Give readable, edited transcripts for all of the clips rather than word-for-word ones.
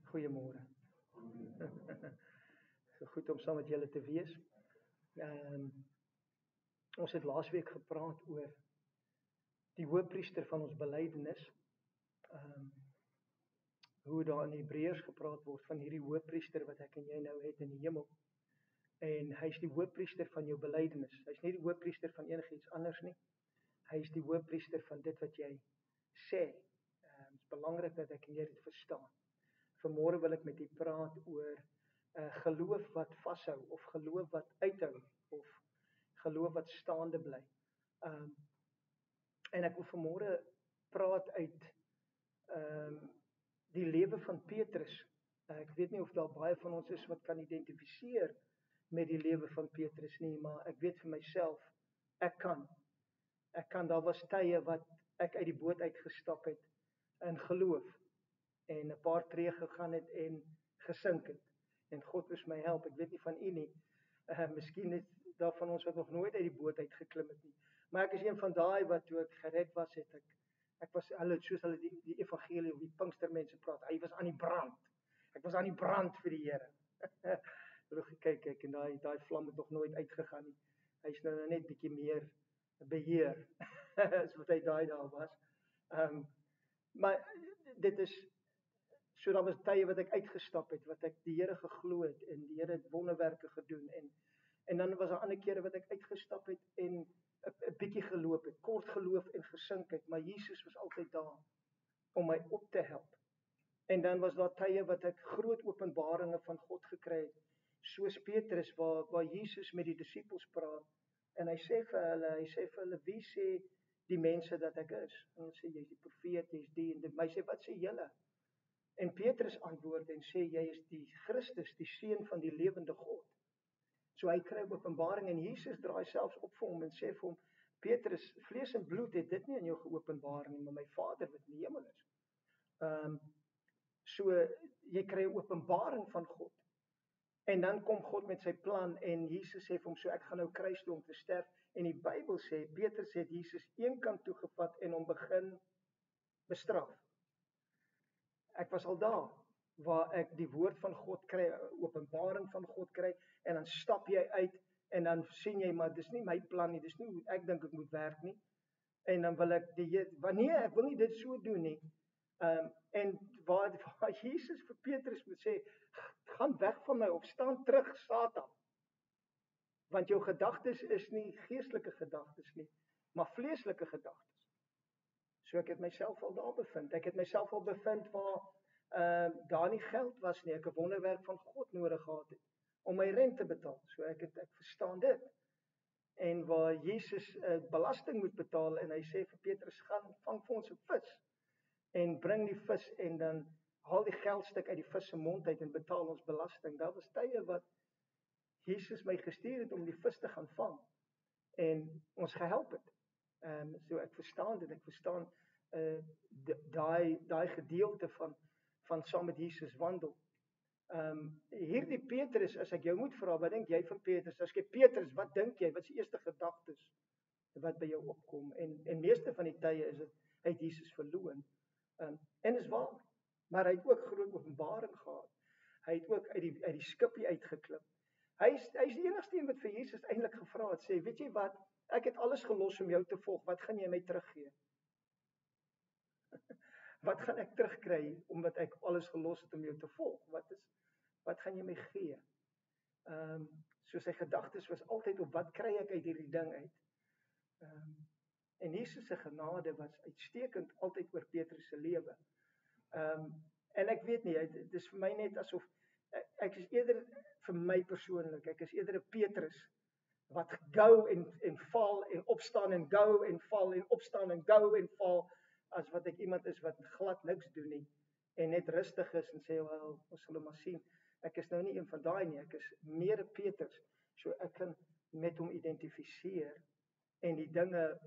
Goeiemôre. So goed om saam met julle te wees. Ons het laasweek gepraat oor die hoëpriester van ons belydenis. Hoe daar in Hebreërs gepraat word van hierdie hoëpriester wat ek en jy nou het in die hemel. En hy is die hoëpriester van jou belydenis. Hy's nie die hoëpriester van enigiets anders nie. Hy is die hoëpriester van dit wat jy sê. Dit is belangrik dat ek en jy dit verstaan. Vanmôre wil ek met u praat oor geloof wat vashou of geloof wat uithou of geloof wat staande bly. En ek wil vanmôre praat uit die lewe van Petrus. Ek weet nie of daar baie van ons is wat kan identifiseer met die lewe van Petrus nie, maar ek weet vir myself, ek kan. Daar was tye wat ek uit die boot uitgestap het in geloof en 'n paar tree gegaan het en gesink het. En God moes my help. Ek weet nie van u nie. Miskien is daar van ons wat nog nooit uit die boot uitgeklim het nie. Maar ek is een van daai wat toe ek gered was, het ek was soos hulle die evangelie of die Pinkstermense praat. Hy was aan die brand. Ek was aan die brand vir die Here. Kyk en daai vlam het nog nooit uitgegaan nie. Hy's nou net bietjie meer beheer as wat hy daai was. Maar dit is so daar was tye wat ek uitgestap het, wat ek die Here geglo het en die Here het wonderwerke gedoen en dan was daar ander kere wat ek uitgestap het en 'n bietjie geloop het, kort geloof en gesink het, maar Jesus was altyd daar om my op te help. En dan was daar tye wat ek groot openbaringe van God gekry het, soos Petrus waar Jesus met die disippels praat en hy sê vir hulle, wie sê die mense dat ek is? En hulle sê jy's die profeet, jy's die en dit. Maar hy sê wat sê julle? En Petrus antwoord en sê jy is die Christus, die seun van die lewende God. So hy kry openbaring en Jesus draai selfs op vir hom en sê vir hom, Petrus, vlees en bloed het dit nie aan jou geopenbaar nie, maar my Vader wat in die hemel is. So jy kry 'n openbaring van God. En dan kom God met sy plan en Jesus sê vir hom, so ek gaan nou kruis toe om te sterf. En die Bybel sê, Petrus het Jesus eenkant toe gevat en hom begin bestraf. Ek was al daar, waar ek die woord van God kry, openbaring van God kry, en dan stap jy uit, en dan sien jy, maar dis nie my plan nie, dis nie hoe ek dink ek moet werk nie, en dan wil ek ek wil nie dit so doen nie, en waar Jesus vir Petrus moet sê, gaan weg van my, of staan terug, Satan, want jou gedagtes is nie geestelike gedagtes nie, maar vleeslike gedagtes. So ek het myself al daar bevind. Ek het myself al bevind waar daar nie geld was nie. Ek 'n wonderwerk van God nodig gehad het om my rente te betaal. So ek verstaan dit. En waar Jesus belasting moet betaal en hy sê vir Petrus, gaan vang vir ons 'n vis en bring die vis en dan haal die geldstuk uit die vis se mond uit en betaal ons belasting. Daar was tye wat Jesus my gestuur het om die vis te gaan vang en ons gehelp het. So ek verstaan dit, ek verstaan daai gedeelte van saam met Jesus wandel. Hierdie Petrus, as ek jou moet vra, wat dink jy van Petrus? As jy Petrus, wat dink jy? Wat is die eerste gedagtes wat by jou opkom? En meeste van die tye is dit hy het Jesus verloon. En is waar, maar hy het ook groot openbaring gehad. Hy het ook uit die skipie uitgeklim. Hy's die enigste een wat vir Jesus eintlik gevra het, sê, weet jy wat? Ek het alles gelos om jou te volg. Wat gaan jy my teruggee? Wat gaan ek terugkry omdat ek alles gelos het om jou te volg? Wat gaan jy my gee? So sy gedagtes was altyd op wat kry ek uit hierdie ding uit? En Jesus se genade was uitstekend altyd oor Petrus se lewe. En ek weet nie, dit is vir my net asof ek is eerder vir my persoonlik, ek is eerder 'n Petrus wat gou en val en opstaan en gou en val en opstaan en gou en val, as wat ek iemand is wat glad niks doen nie en net rustig is en sê, wel, ons sal maar sien. Ek is nou nie een van daai nie, ek is meer 'n Petrus, so ek kan met hom identifiseer en die dinge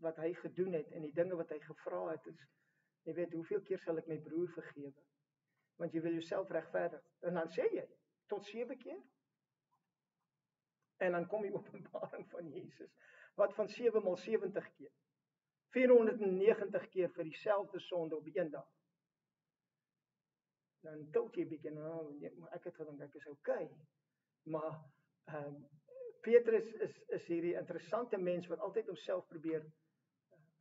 wat hy gedoen het en die dinge wat hy gevra het is, jy weet, hoeveel keer sal ek my broer vergewe? Want jy wil jouself regverdig. En dan sê jy, tot 7 keer? En dan kom die openbaring van Jesus, wat van 7 maal 70 keer? 490 keer vir dieselfde sonde op een dag. Dan tilt jy bietjie, maar ek het gedink ek is okay. Maar Petrus is hierdie interessante mens wat altyd homself probeer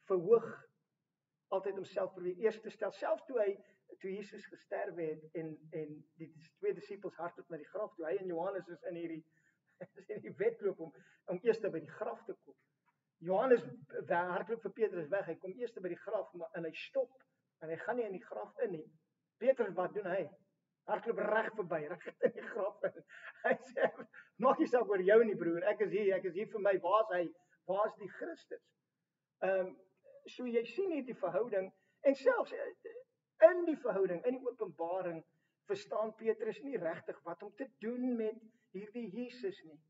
verhoog, altyd homself probeer eers te stel, selfs toe Jesus gesterwe het en die twee disippels hardloop na die graf, toe hy en Johannes is in hierdie wedloop om eers by die graf te kom. Johannes hardloop vir Petrus weg, hy kom eers by die graf en hy stop en hy gaan nie in die graf in nie. Petrus, wat doen hy? Hardloop reg verby, reg in die graf in. Hy sê, maak nie saak oor jou nie broer, ek is hier vir my, waar is hy? Waar is die Christus? So jy sien hier die verhouding, en selfs in die verhouding, in die openbaring, verstaan Petrus nie regtig wat om te doen met hierdie Jesus nie.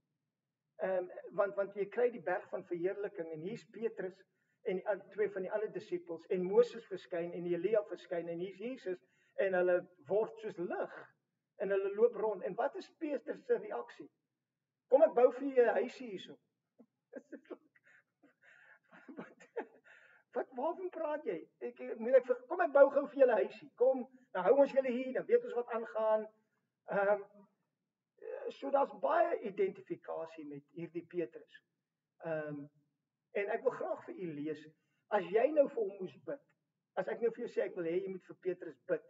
Want jy kry die berg van verheerliking, en hier's Petrus, en twee van die ander disippels, en Moses verskyn, en Elia verskyn, en hier's Jesus, en hulle word soos lig, en hulle loop rond, en wat is Petrus se reaksie? Kom ek bou vir jou 'n huisie hierso. Waarvan praat jy? Kom ek bou gou vir julle huisie. Kom, dan hou ons julle hier, dan weet ons wat aangaan. So daar's baie identifikasie met hierdie Petrus. En ek wil graag vir u lees, as jy nou vir hom moes bid, as ek nou vir jou sê, ek wil hê jy moet vir Petrus bid,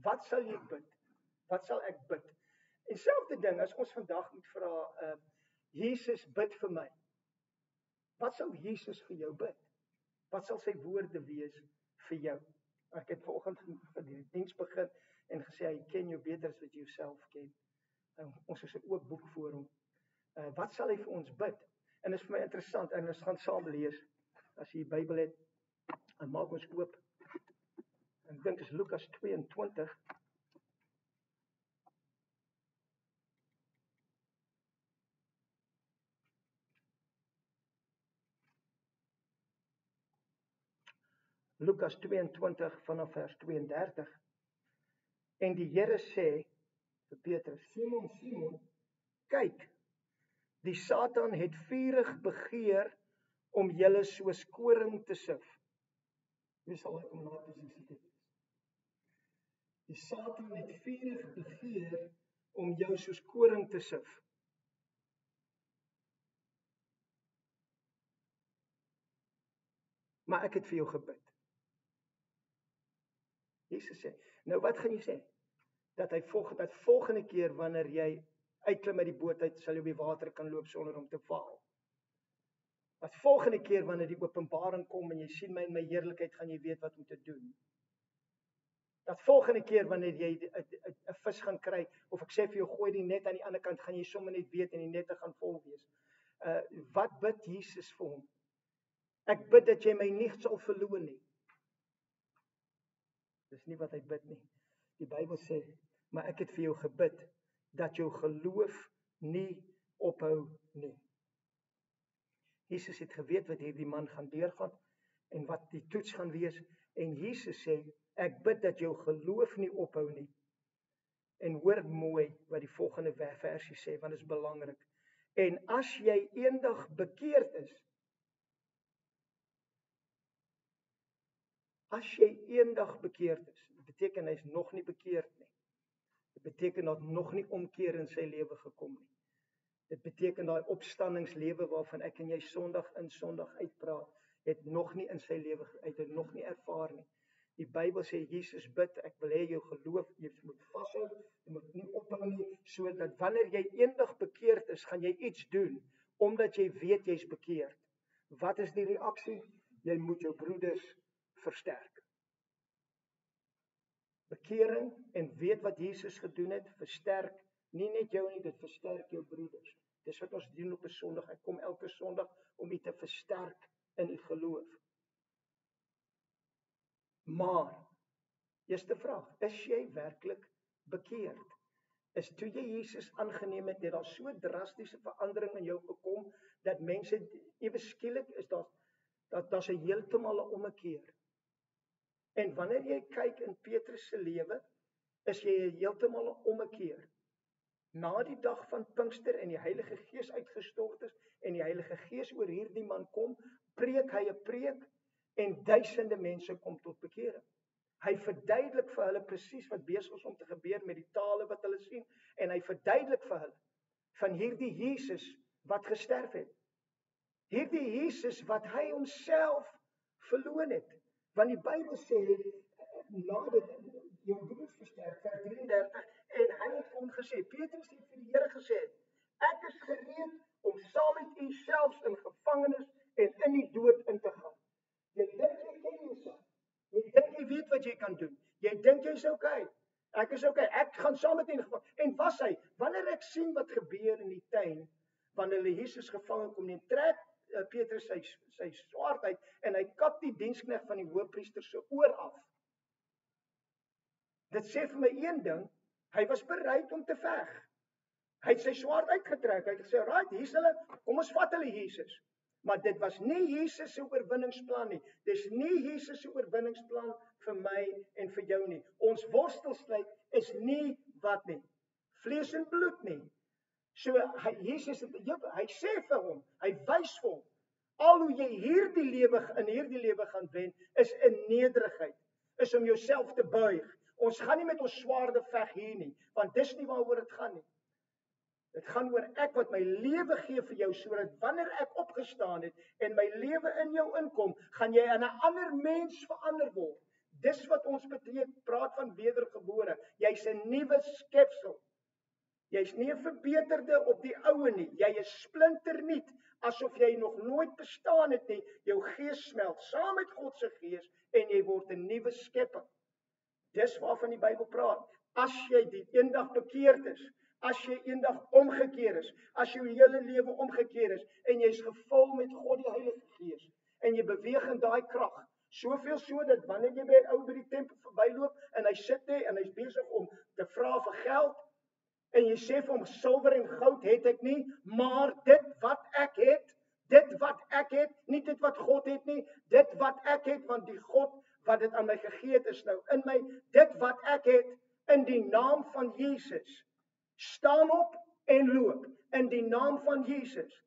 wat sal jy bid? Wat sal ek bid? En selfde ding, as ons vandag moet vra, Jesus bid vir my. Wat sal Jesus vir jou bid? Wat sal sy woorde wees vir jou? Ek het vanoggend vir die diens begin en gesê, hy ken jou beter as wat jy jouself ken. Ons is 'n oop boek voor hom. Wat sal hy vir ons bid? En dit is vir my interessant, en ons gaan saam lees. As jy die Bybel het, dan maak ons oop. Ek dink is Lukas 22. Lukas 22 vanaf vers 32. En die Here sê vir Petrus, Simon, Simon, kyk, die Satan het vurig begeer om julle soos koring te sif. Wie sal ek om na posisie te wees? Die Satan het vurig begeer om jou soos koring te sif. Maar ek het vir jou gebid. Jesus sê, nou wat gaan jy sê? Dat volgende keer wanneer jy uitklim uit die boot uit, sal jy op die water kan loop sonder om te val. Dat volgende keer wanneer die openbaring kom en jy sien my in my heerlikheid, gaan jy weet wat om te doen. Dat volgende keer wanneer jy 'n vis gaan kry, of ek sê vir jou, gooi die net aan die ander kant, gaan jy sommer net weet en die nette gaan vol wees. Wat bid Jesus vir hom? Ek bid dat jy my nie sal verloor nie. Dis nie wat hy bid nie. Die Bybel sê, maar ek het vir jou gebid, dat jou geloof nie ophou nie. Jesus het geweet wat hierdie man gaan deurgaan, en wat die toets gaan wees, en Jesus sê, ek bid dat jou geloof nie ophou nie. En hoor mooi wat die volgende versie sê, want dit is belangrik. En as jy eendag bekeerd is, dit beteken hy is nog nie bekeerd nie. Dit beteken dat nog nie omkeer in sy lewe gekom nie. Dit beteken daai opstandingslewe waarvan ek en jy Sondag in Sondag uitpraat, het nog nie in sy lewe het nog nie ervaar nie. Die Bybel sê Jesus bid, ek wil hê jou geloof, jy moet vashou, jy moet nie ophou nie, sodat wanneer jy eendag bekeerd is, gaan jy iets doen, omdat jy weet jy's bekeerd. Wat is die reaksie? Jy moet jou broeders versterk. Bekering en weet wat Jesus gedoen het, versterk nie net jou nie, dit versterk jou broeders. Dis wat ons doen op 'n Sondag. Ek kom elke Sondag om u te versterk in u geloof. Maar, eerste vraag, is jy werklik bekeerd? Is toe jy Jesus aangeneem het, daar so drastiese verandering in jou gekom, dat mense, ewe skielik is daar's 'n heeltemal 'n ommekeer. En wanneer jy kyk in Petrus se lewe, is jy heeltemal 'n ommekeer. Na die dag van Pinkster en die Heilige Gees uitgestort is, en die Heilige Gees oor hierdie man kom, preek hy 'n preek, en duisende mense kom tot bekering. Hy verduidelik vir hulle presies wat besig is om te gebeur met die tale wat hulle sien, en hy verduidelik vir hulle van hierdie Jesus wat gesterf het. Hierdie Jesus wat hy homself verloon het. Want die Bybel sê, nadat jou broers gesterf, vers 33, en hy het hom gesê, Petrus het vir die Here gesê, ek is gereed om saam met u selfs in gevangenis en in die dood in te gaan. Jy dink jy ken jouself. Jy dink jy weet wat jy kan doen. Jy dink jy's okay. Ek is okay. Ek gaan saam met u in gevangenis. En was hy, wanneer ek sien wat gebeur in die tuin, wanneer hulle Jesus gevangen kom neem, trek Petrus sy swaard uit en hy kap die diensknegt van die hoofpriester se oor af. Dit sê vir my een ding, hy was bereid om te veg. Hy het sy swaard uitgetrek, hy het gesê, right, hier's hulle, kom ons vat hulle Jesus. Maar dit was nie Jesus se oorwinningsplan nie. Dis nie Jesus se oorwinningsplan vir my en vir jou nie. Ons worstelstryd is nie wat nie. Vlees en bloed nie. So Jesus hy sê vir hom, hy wys vir hom, al hoe jy in hierdie lewe gaan wen, is in nederigheid, is om jouself te buig. Ons gaan nie met ons swaarde veg hier nie, want dis nie waaroor dit gaan nie. Dit gaan oor ek wat my lewe gee vir jou, sodat wanneer ek opgestaan het en my lewe in jou inkom, gaan jy in 'n ander mens verander word. Dis wat ons praat van wedergebore. Jy's 'n nuwe skepsel. Jy's nie 'n verbeterde op die oue nie. Jy is splinternuut, asof jy nog nooit bestaan het nie. Jou gees smelt saam met God se gees en jy word 'n nuwe skepping. Dis waarvan die Bybel praat. As jy eendag bekeerd is, as jy eendag omgekeer is, as jou hele lewe omgekeer is en jy's gevul met God die Heilige Gees en jy beweeg in daai krag, soveel so dat wanneer jy by 'n ou by die tempel verbyloop en hy sit daar en hy's besig om te vra vir geld en jy sê vir hom silwer en goud het ek nie, maar dit wat ek het, nie dit wat God het nie, dit wat ek het, want die God wat dit aan my gegee het is nou in my, dit wat ek het in die naam van Jesus. Staan op en loop in die naam van Jesus.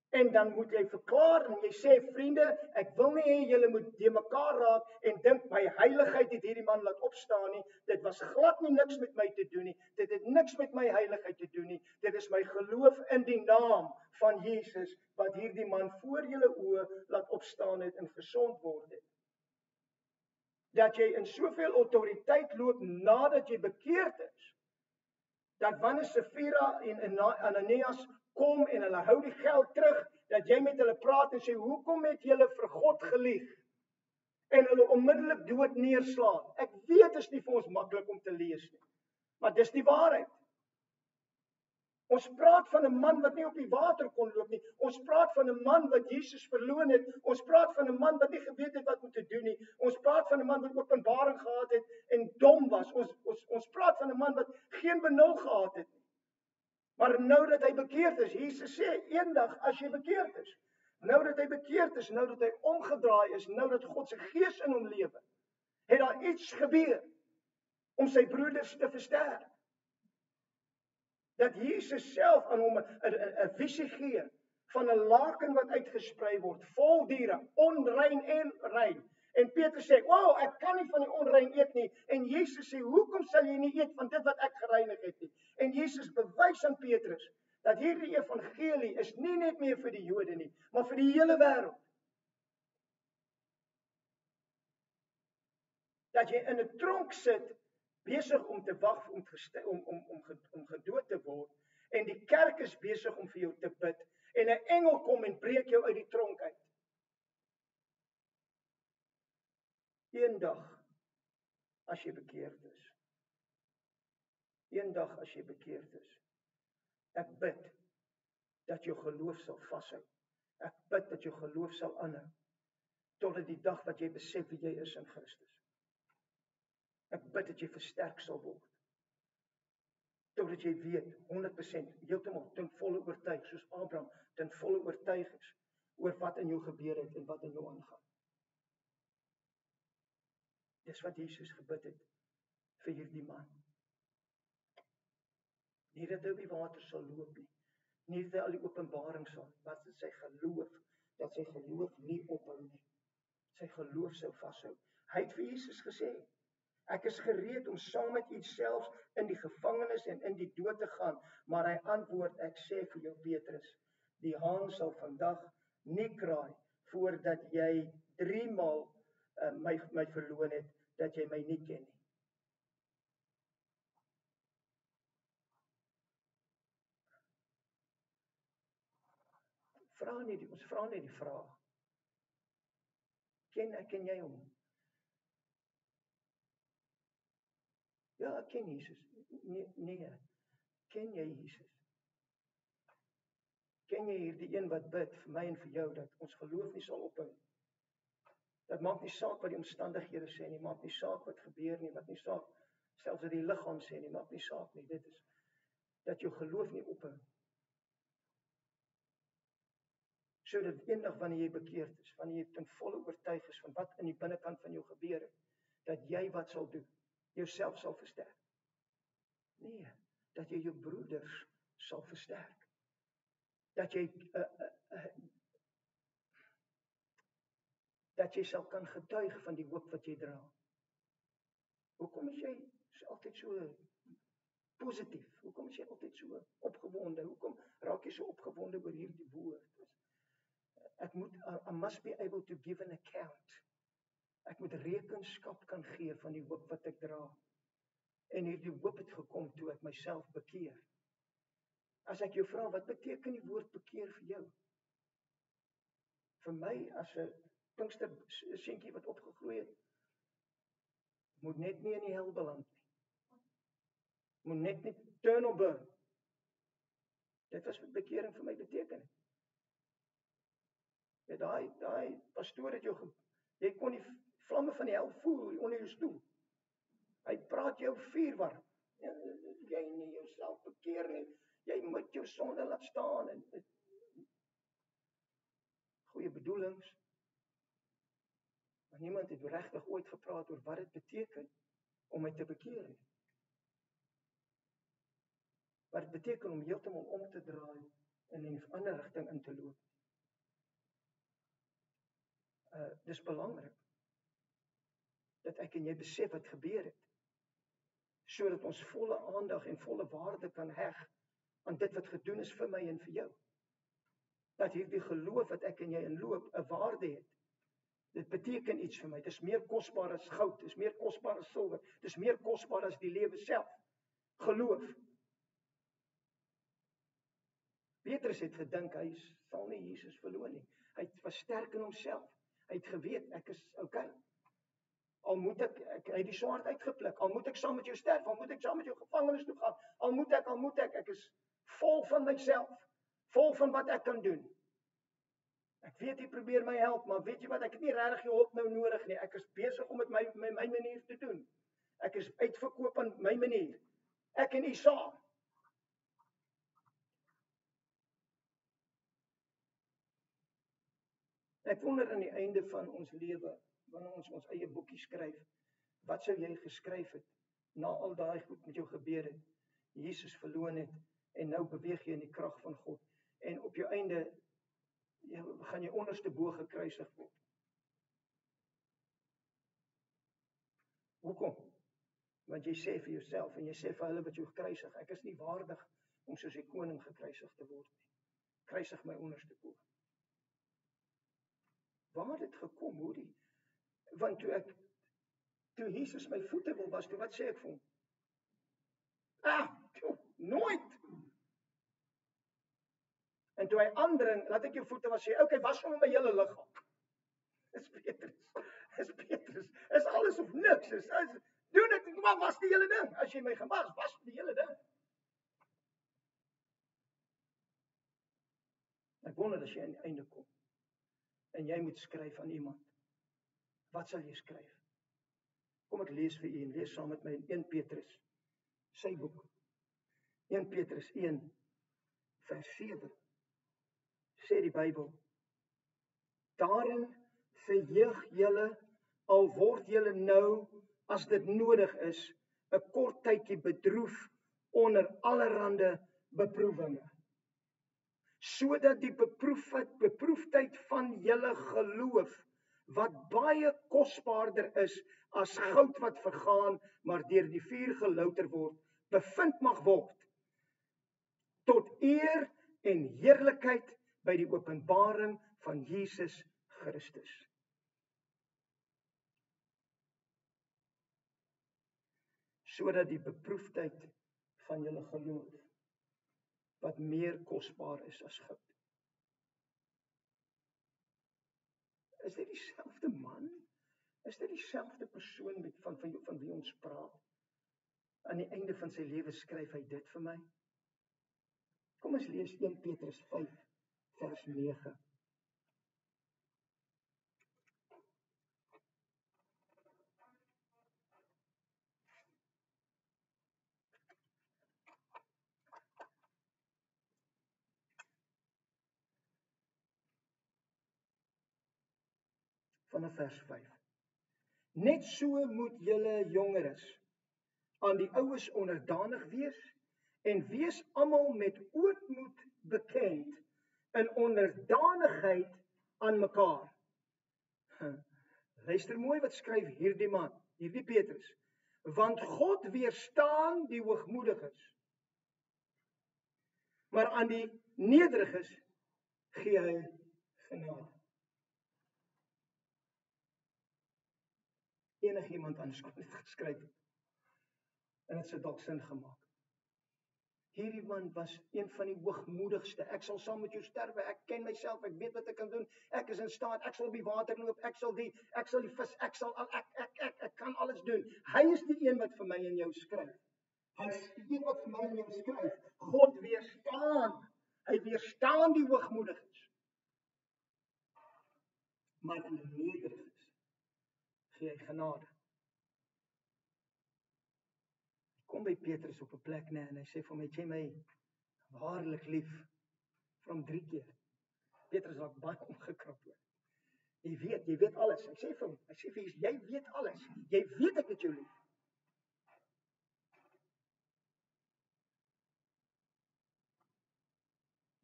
En dan moet jy verklaar en jy sê, vriende, ek wil nie hê julle moet de mekaar raak en dink my heiligheid het hierdie man laat opstaan nie. Dit was glad nie niks met my te doen nie. Dit het niks met my heiligheid te doen nie. Dit is my geloof in die naam van Jesus wat hierdie man voor julle oë laat opstaan het en gesond word het. Dat jy in soveel autoriteit loop nadat jy bekeerd is, dat wanneer Safira en Ananias kom en hulle hou die geld terug, dat jy met hulle praat en sê, hoekom het julle vir God gelieg? En hulle onmiddellik dood neerslaan. Ek weet is nie vir ons maklik om te lees nie, maar dis die waarheid. Ons praat van 'n man wat nie op die water kon loop nie. Ons praat van 'n man wat Jesus verloon het. Ons praat van 'n man wat nie geweet het wat om te doen nie. Ons praat van 'n man wat openbaring gehad het en dom was. Ons praat van 'n man wat geen benul gehad het nie. Maar nou dat hy bekeerd is, Jesus sê, eendag as jy bekeerd is, nou dat hy bekeerd is, nou dat hy omgedraai is, nou dat God se gees in hom lewe, het daar iets gebeur om sy broeders te versterk. Dat Jesus self aan hom 'n visie gee van 'n laken wat uitgesprei word, vol diere, onrein en rein. En Petrus sê, "Wow, ek kan nie van die onrein eet nie." En Jesus sê, "Hoekom sal jy nie eet van dit wat ek gereinig het nie?" En Jesus bewys aan Petrus dat hierdie evangelie is nie net meer vir die Jode nie, maar vir die hele wêreld. Dat jy in 'n tronk sit, besig om te wag om gedood te word, en die kerk is besig om vir jou te bid, en 'n engel kom en breek jou uit die tronk uit. Eendag as jy bekeerd is. Eendag as jy bekeerd is. Ek bid dat jou geloof sal vashou. Ek bid dat jou geloof sal aanhou totdat die dag wat jy besef wie jy is in Christus. Ek bid dat jy versterk sal word. Totdat jy weet 100% heeltemal ten volle oortuig soos Abraham ten volle oortuig is oor wat in jou gebeur het en wat in jou aangaan. Dis wat Jesus gebid het vir hierdie man. Nie dat hy op die water sal loop nie. Nie dat hy al die openbaring sal, wat is sy geloof, dat sy geloof nie ophou nie. Sy geloof sou vashou. Hy het vir Jesus gesê, Ek is gereed om saam met u selfs in die gevangenis en in die dood te gaan. Maar hy antwoord, ek sê vir jou Petrus, die haan sal vandag nie kraai voordat jy 3 maal my verloon het, dat jy my nie ken nie. Ons vra nie die vraag. Ken jy hom? Ja, ek ken Jesus. Nee. Ken jy Jesus? Ken jy hierdie een wat bid vir my en vir jou dat ons geloof nie sal ophou? Dat maak nie saak wat die omstandighede sê nie, maak nie saak wat gebeur nie, wat nie saak selfs wat die liggaam sê nie, maak nie saak nie. Dit is dat jou geloof nie ophou. Sodat eendag wanneer jy bekeerd is, wanneer jy ten volle oortuig is van wat in die binnekant van jou gebeur het, dat jy wat sal doen? Jouself sal versterk. Nee, dat jy jou broeders sal versterk. Dat jy sal kan getuig van die hoop wat jy dra. Hoekom is jy altyd so positief? Hoekom is jy altyd so opgewonde? Hoekom raak jy so opgewonde oor hierdie woord? I must be able to give an account. Ek moet rekenskap kan gee van die hoop wat ek dra. En hierdie hoop het gekom toe ek myself bekeer. As ek jou vra, wat beteken die woord bekeer vir jou? Vir my, as 'n Pinkster seentjie wat opgegroei het, moet net nie in die hel beland nie. Moet net nie turn or burn. Dit was wat bekering vir my beteken het. Ja, daai pastoor het jou, jy kon die vlamme van die hel voel onder jou stoel. Hy praat jou vuurwarm. Jy nie jouself bekeer nie. Jy moet jou sonde laat staan en goeie bedoelings. Maar niemand het regtig ooit gepraat oor wat dit beteken om my te bekeer nie. Wat dit beteken om heeltemal om te draai en in 'n ander rigting in te loop. Dis belangrik dat ek en jy besef wat gebeur het, sodat ons volle aandag en volle waarde kan heg aan dit wat gedoen is vir my en vir jou. Dat hierdie geloof wat ek en jy inloop 'n waarde het. Dit beteken iets vir my. Dit is meer kosbaar as goud, dit is meer kosbaar as silwer, dit is meer kosbaar as die lewe self. Geloof. Petrus het gedink hy sal nie Jesus verloon nie. Hy was sterk in homself. Hy het geweet ek is okay. Al moet ek het die swaard uitgepluk, al moet ek saam met jou sterf, al moet ek saam met jou gevangenis toe gaan, al moet ek is vol van myself, vol van wat ek kan doen. Ek weet jy probeer my help, maar weet jy wat, ek het nie regtig jou hulp nou nodig nie, ek is besig om dit my manier te doen. Ek is uitverkoop aan my manier. Ek en u saam. Ek wonder aan die einde van ons lewe, wanneer ons eie boekie skryf, wat sou jy geskryf het, na al daai goed met jou gebeur het, Jesus verloon het, en nou beweeg jy in die krag van God, en op jou einde, gaan jy onderste bo gekruisig word. Hoekom? Want jy sê vir jouself, en jy sê vir hulle wat jou gekruisig, ek is nie waardig om soos die koning gekruisig te word nie. Kruisig my onderste bo. Waar het dit gekom, hoor? Want toe Jesus my voete wil was, toe wat sê ek vir hom? Nooit! En toe hy aandring, laat ek jou voete was, sê, okay, was hom my hele liggaam. Dis Petrus, is alles of niks, doen dit, maar was die hele ding, as jy my gewas, was die hele ding. Ek wonder as jy aan die einde kom, en jy moet skryf aan iemand, wat sal jy skryf? Kom ek lees vir u en lees saam met my in 1 Petrus, sy boek. 1 Petrus 1, vers 7, sê die Bybel, daarin verheug julle, al word julle nou, as dit nodig is, 'n kort tydjie bedroef onder allerhande beproewinge. Sodat die beproefdheid van julle geloof, wat baie kosbaarder is as goud wat vergaan, maar deur die vuur gelouter word, bevind mag word, tot eer en heerlikheid by die openbaring van Jesus Christus. Sodat die beproefdheid van julle geloof, wat meer kosbaar is as goud. Is dit dieselfde man? Is dit dieselfde persoon van wie ons praat? Aan die einde van sy lewe skryf hy dit vir my. Kom ons lees 1 Petrus 5 vers 9. Vanaf vers 5. Net so moet julle jongeres aan die oues onderdanig wees en wees almal met ootmoed bekend in onderdanigheid aan mekaar. Luister mooi wat skryf hierdie man, hierdie Petrus. Want God weerstaan die hoogmoediges, maar aan die nederiges gee hy genade. Enigiemand anders kon dit geskryf het. En dit sou dalk sin gemaak. Hierdie man was een van die hoogmoedigste. Ek sal saam met jou sterwe. Ek ken myself. Ek weet wat ek kan doen. Ek is in staat. Ek sal op die water loop. Ek sal die vis. Ek kan alles doen. Hy is die een wat vir my en jou skryf. Hy is die een wat vir my en jou skryf. God weerstaan. Hy weerstaan die hoogmoediges. Maar in die nederiges gee hy genade. Kom by Petrus op 'n plek en hy sê vir my, jy my waarlik lief, vir hom 3 keer. Petrus raak baie omgekrap hoor. Jy weet alles. Hy sê vir hom, jy weet alles. Jy weet ek het jou lief.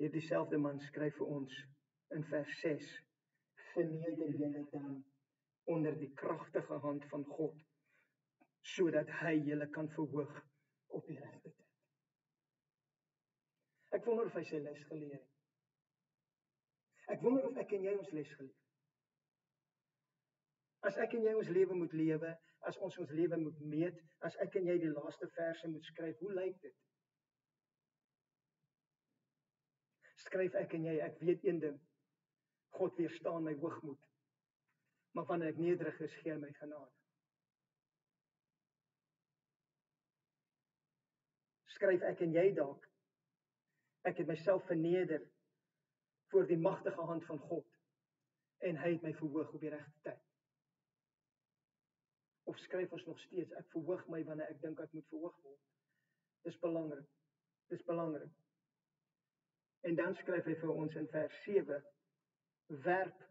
Hierdie selfde man skryf vir ons in vers 6, verneder julle dan onder die kragtige hand van God, sodat hy julle kan verhoog op die regte tyd. Ek wonder of hy sy les geleer het. Ek wonder of ek en jy ons les geleer het. As ek en jy ons lewe moet lewe, as ons lewe moet meet, as ek en jy die laaste verse moet skryf, hoe lyk dit? Skryf ek en jy, ek weet een ding, God weerstaan my hoogmoed, maar wanneer ek nederig is, gee hy my genade. Skryf ek en jy dalk, ek het myself verneder voor die magtige hand van God, en hy het my verhoog op die regte tyd. Of skryf ons nog steeds, ek verhoog my wanneer ek dink ek moet verhoog word. Dis belangrik, dis belangrik. En dan skryf hy vir ons in vers 7, werp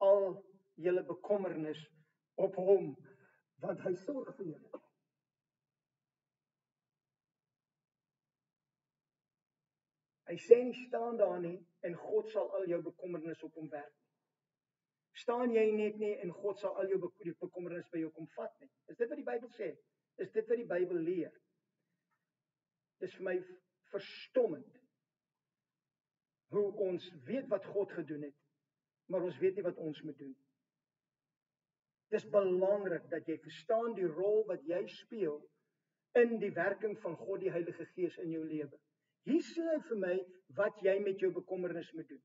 al julle bekommernis op hom, want hy sorg vir julle. Hy sê nie staan daar nie, en God sal al jou bekommernis op hom werp. Staan jy net nie, en God sal al jou bekommernis by jou kom vat nie. Is dit wat die Bybel sê? Is dit wat die Bybel leer? Dis vir my verstommend, hoe ons weet wat God gedoen het, maar ons weet nie wat ons moet doen. Dis belangrik dat jy verstaan die rol wat jy speel in die werking van God die Heilige Gees in jou lewe. Hier sê hy vir my wat jy met jou bekommernis moet doen.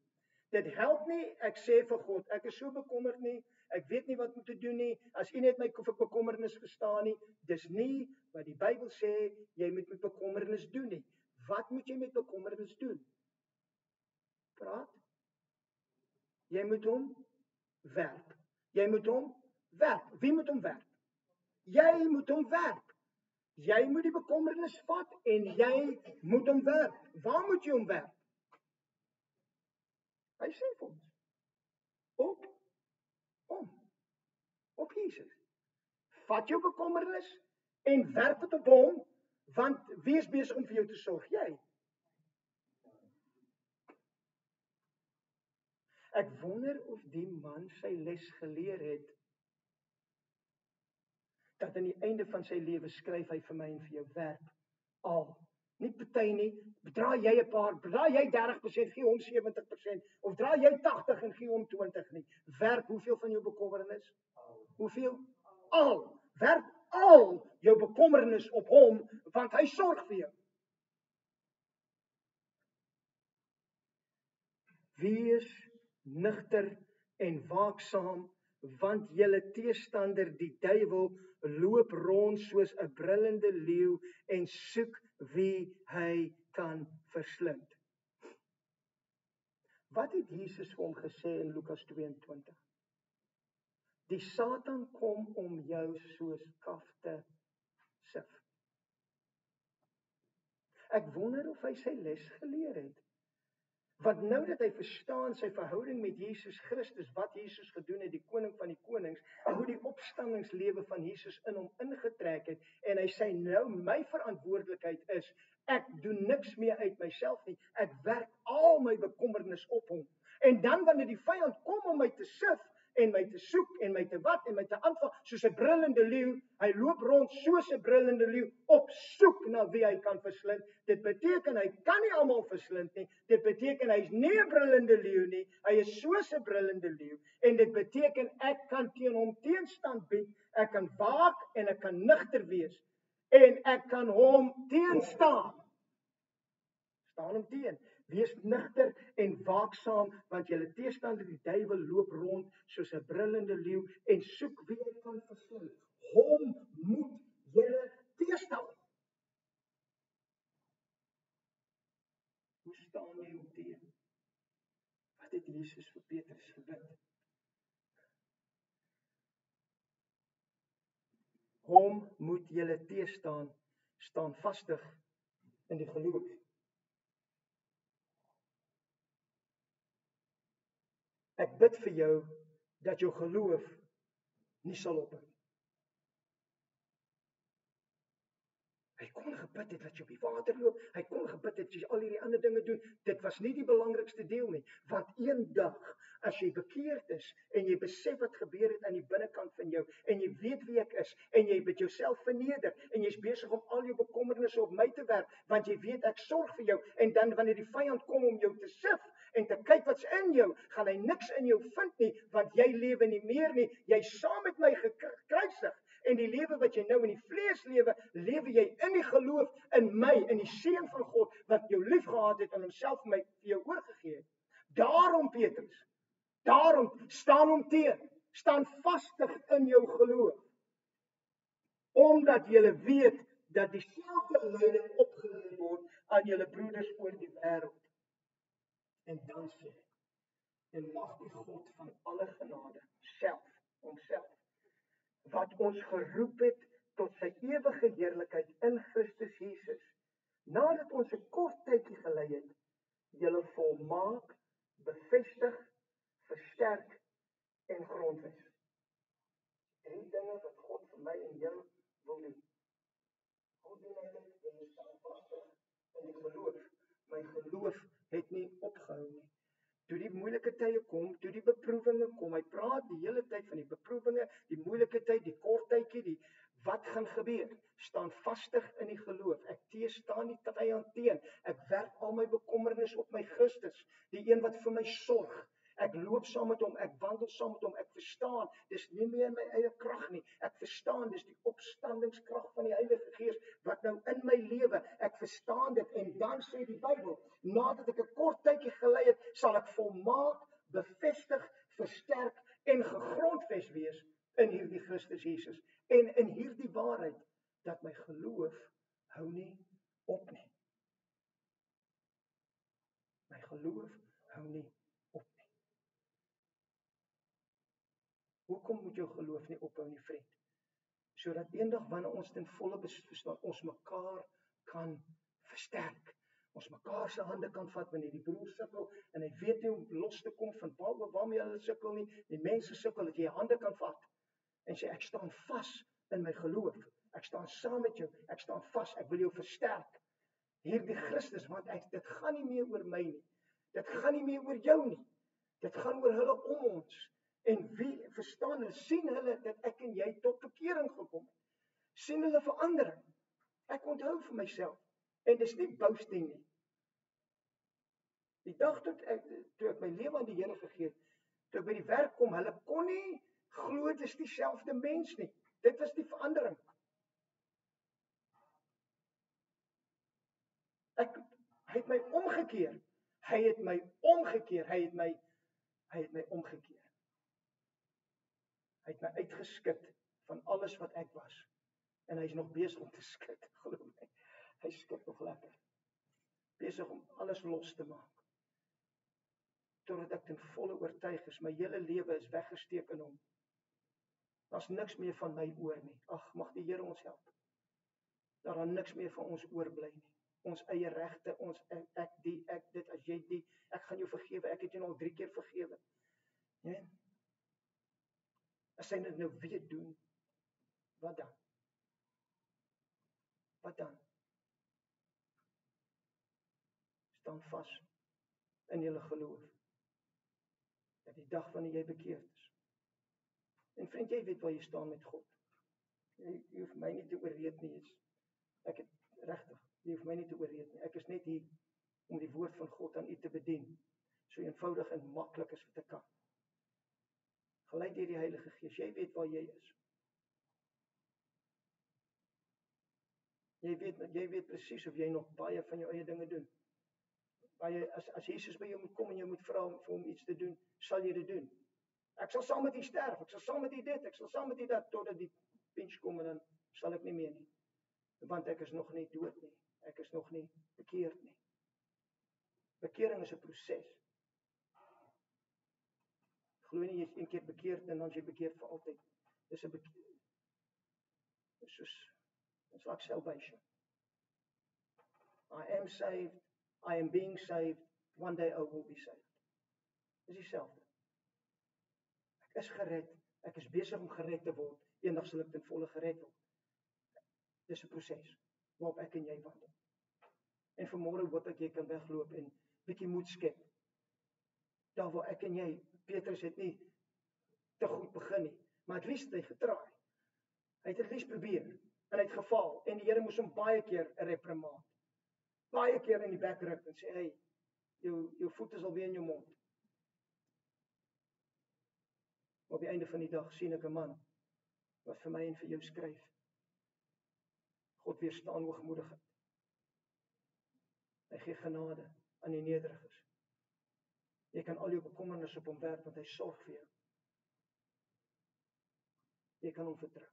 Dit help nie, ek sê vir God, ek is so bekommerd nie, ek weet nie wat om te doen nie, as u net my bekommernis verstaan nie, dis nie wat die Bybel sê, jy moet met bekommernis doen nie. Wat moet jy met bekommernis doen? Praat. Jy moet hom werp. Jy moet hom werp. Wie moet hom werp? Jy moet hom werp. Jy moet die bekommernis vat en jy moet hom werp. Waar moet jy hom werp? Hy sê vir ons, op hom, op Jesus. Vat jou bekommernis en werp dit op hom, want wie is besig om vir jou te sorg? Jy. Ek wonder of die man sy les geleer het dat aan die einde van sy lewe skryf hy vir my en vir jou werk al. Nie party nie, draai jy 'n paar, draai jy 30%, gee hom 70%, of draai jy 80 en gee hom 20 nie. Werk hoeveel van jou bekommernis? Hoeveel? Al. Werk al jou bekommernis op hom, want hy sorg vir jou. Wees nugter en waaksaam, want julle teestander die duiwel loop rond soos 'n brullende leeu en soek wie hy kan verslind. Wat het Jesus vir hom gesê in Lukas 22? Die Satan kom om jou soos kaf te sif. Ek wonder of hy sy les geleer het. Want nou dat hy verstaan sy verhouding met Jesus Christus, wat Jesus gedoen het, die koning van die konings, en hoe die opstandingslewe van Jesus in hom ingetrek het, en hy sê nou my verantwoordelikheid is, ek doen niks meer uit myself nie, ek werk al my bekommernis op hom. En dan wanneer die vyand kom om my te sif, en my te soek, en my te wat, en my te aanval, soos 'n brullende leeu, hy loop rond soos 'n brullende leeu, op soek na wie hy kan verslind. Dit beteken hy kan nie almal verslind nie, dit beteken hy is nie 'n brullende leeu nie, hy is soos 'n brullende leeu, en dit beteken ek kan teen hom teenstand bied, ek kan waak, en ek kan nugter wees, en ek kan hom teenstaan. Staan hom teen. Wees nugter en waaksaam, want julle teestander die duiwel loop rond soos 'n brullende leeu en soek wie hy kan verslind. Hom moet julle teestaan. Hoe staan jy hom teen? Wat het Jesus vir Petrus gebid? Hom moet julle teestaan, staan vastig in die geloof. Ek bid vir jou dat jou geloof nie sal ophou nie. Hy kon gebid het dat jy op die water loop, hy kon gebid het dat jy al hierdie ander dinge doen, dit was nie die belangrikste deel nie, want eendag, as jy bekeerd is, en jy besef wat gebeur het aan die binnekant van jou, en jy weet wie ek is, en jy het jouself verneder, en jy is besig om al jou bekommernisse op my te werp, want jy weet ek sorg vir jou, en dan wanneer die vyand kom om jou te sif, en te kyk wat's in jou, gaan hy niks in jou vind nie, want jy lewe nie meer nie, jy is saam met my gekruisig, en die lewe wat jy nou in die vlees lewe, lewe jy in die geloof in my, in die Seun van God, wat jou lief gehad het en homself vir jou oorgegee het. Daarom Petrus, daarom staan hom teen, staan vastig in jou geloof, omdat jy weet dat dieselfde lyding opgelê word aan julle broeders oor die wêreld. En dan sê hy, en mag die God van alle genade self, homself, wat ons geroep het tot sy ewige heerlikheid in Christus Jesus, nadat ons 'n kort tydjie gelei het, julle volmaak, bevestig, versterk en grondwys. 3 dinge wat God vir my en jou wil doen. Hoe doen hy dit? Jy staan vastig in die geloof. My geloof het nie opgehou nie. Toe die moeilike tye kom, toe die beproewinge kom, hy praat die hele tyd van die beproewinge, die moeilike tyd, die kort tydjie, wat gaan gebeur? Staan vastig in die geloof. Ek staan nie te vyand teen. Ek werk al my bekommernis op my Christus, die een wat vir my sorg. Ek loop saam met hom, ek wandel saam met hom, ek verstaan, dis nie meer my eie krag nie. Ek verstaan, dis die opstandingskrag van die Heilige Gees wat nou in my lewe. Ek verstaan dit en dan sê die Bybel, nadat ek 'n kort tydjie gelei het, sal ek volmaak, bevestig, versterk en gegrondves wees in hierdie Christus Jesus en in hierdie waarheid dat my geloof hou nie op nie. My geloof hou nie op nie. Hoekom moet jou geloof nie ophou nie, vriend? Sodat eendag wanneer ons ten volle verstaan, ons mekaar kan versterk. Ons mekaar se hande kan vat wanneer die broer sukkel en hy weet nie hoe los te kom van waarmee hulle sukkel nie. Die mense sukkel dat jy jou hande kan vat en sê ek staan vas in my geloof. Ek staan saam met jou. Ek staan vas. Ek wil jou versterk. Hierdie Christus, want dit gaan nie meer oor my nie. Dit gaan nie meer oor jou nie. Dit gaan oor hulle om ons. En wie verstaan hulle, sien hulle dat ek en jy tot bekering gekom het. sien hulle verandering. Ek onthou vir myself, en dis nie boasting nie. Die dag toe ek my lewe aan die Here gegee het, toe ek by die werk kom, hulle kon nie glo dit is dieselfde mens nie. Dit was die verandering. Hy het my omgekeer. Hy het my omgekeer. Hy het my uitgeskit van alles wat ek was. En hy is nog besig om te skit, glo my. Hy skit nog lekker. Besig om alles los te maak. Totdat ek ten volle oortuig is, my hele lewe is weggesteek in hom. Daar's niks meer van my oor nie. Ag, mag die Here ons help. Dat daar niks meer van ons oorbly nie. Ons eie regte, ek dit, as jy die, ek gaan jou vergewe, ek het jou al 3 keer vergewe. Nee? As hy dit nou weer doen, wat dan? Wat dan? Staan vas in julle geloof. Dat die dag wanneer jy bekeerd is. En vriend, jy weet waar jy staan met God. Jy hoef my nie te oorreed nie. Ek het regtig, jy hoef my nie te oorreed nie. Ek is net hier om die woord van God aan u te bedien. So eenvoudig en maklik as wat ek kan. Geleid deur die Heilige Gees. Jy weet waar jy is. Jy weet presies of jy nog baie van jou eie dinge doen. Baie, as Jesus by jou moet kom en jy moet vra vir hom iets te doen, sal jy dit doen. Ek sal saam met u sterf, ek sal saam met u dit, ek sal saam met u dat, totdat die pinch kom en dan sal ek nie meer nie. Want ek is nog nie dood nie. Ek is nog nie bekeerd nie. Bekering is 'n proses. Glo nie jy is een keer bekeerd en dan jy bekeerd vir altyd. Dis 'n bekering. Dis soos 'n slag salvation. I am saved, I am being saved, one day I will be saved. Dis dieselfde. Ek is gered, ek is besig om gered te word, eendag sal ek ten volle gered word. Dis 'n proses waarop ek en jy wandel. En vanmôre hoop ek jy kan wegloop en bietjie moed skep. Daar waar ek en jy, Petrus het nie te goed begin nie, maar at least hy getraai. Hy het at least probeer en hy het gefaal en die Here moes hom baie keer 'n reprimaat. Baie keer in die bek ruk en sê, hey, jou voet is alweer in jou mond. Op die einde van die dag sien ek 'n man wat vir my en vir jou skryf. God weerstaan hoogmoedigheid. Hy gee genade aan die nederiges. Jy kan al jou bekommernisse op hom werp want hy sorg vir jou. Jy kan hom vertrou.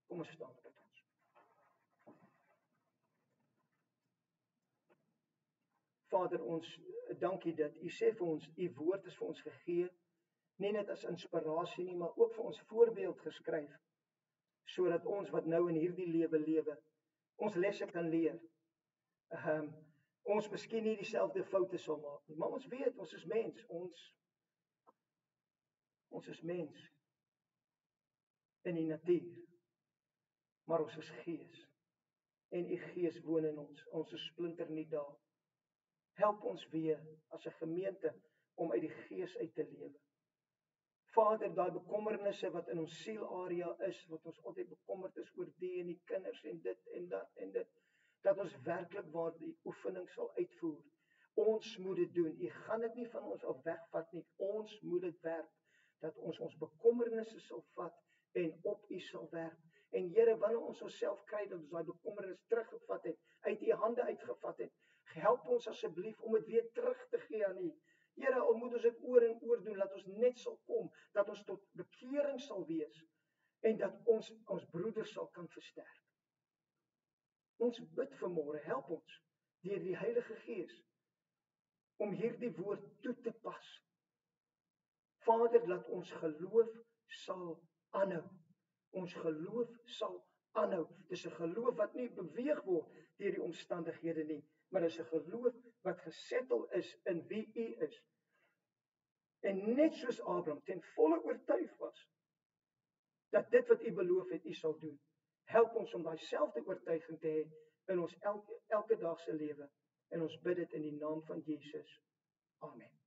Kom ons staan met ons. Vader, ons dankie dat u sê vir ons, u woord is vir ons gegee, nie net as inspirasie nie, maar ook vir ons voorbeeld geskryf, sodat ons wat nou in hierdie lewe, ons lesse kan leer. Ons miskien nie dieselfde foute sal maak nie, maar ons weet, ons is mens, ons is mens in die natuur, maar ons is gees, en u gees woon in ons is splinternuut daar. Help ons weer as 'n gemeente om uit die gees uit te lewe. Vader, daai bekommernisse wat in ons sielarea is, wat ons altyd bekommerd is oor die en die kinders en dit en dat en dit, dat ons werklik waar die oefening sal uitvoer. Ons moet dit doen. U gaan dit nie van ons af wegvat nie. Ons moet dit werk. Dat ons bekommernisse sal vat en op u sal werk. En Here, wanneer ons onsself kry dat ons daai bekommernis teruggevat het, uit u hande uitgevat het, help ons asseblief om dit weer terug te gee aan u. Here, al moet ons dit oor en oor doen, dat ons net sal kom, dat ons tot bekering sal wees en dat ons broeders sal kan versterk. Ons bid vanmôre, help ons deur die Heilige Gees om hierdie woord toe te pas. Vader, laat ons geloof sal aanhou. Ons geloof sal aanhou. Dis 'n geloof wat nie beweeg word deur die omstandighede nie, maar dis 'n geloof wat gesettel is in wie u is. En net soos Abraham ten volle oortuig was dat dit wat u beloof het, u sal doen. Help ons om daai selfde oortuiging te hê in ons elke daagse lewe. En ons bid dit in die naam van Jesus. Amen.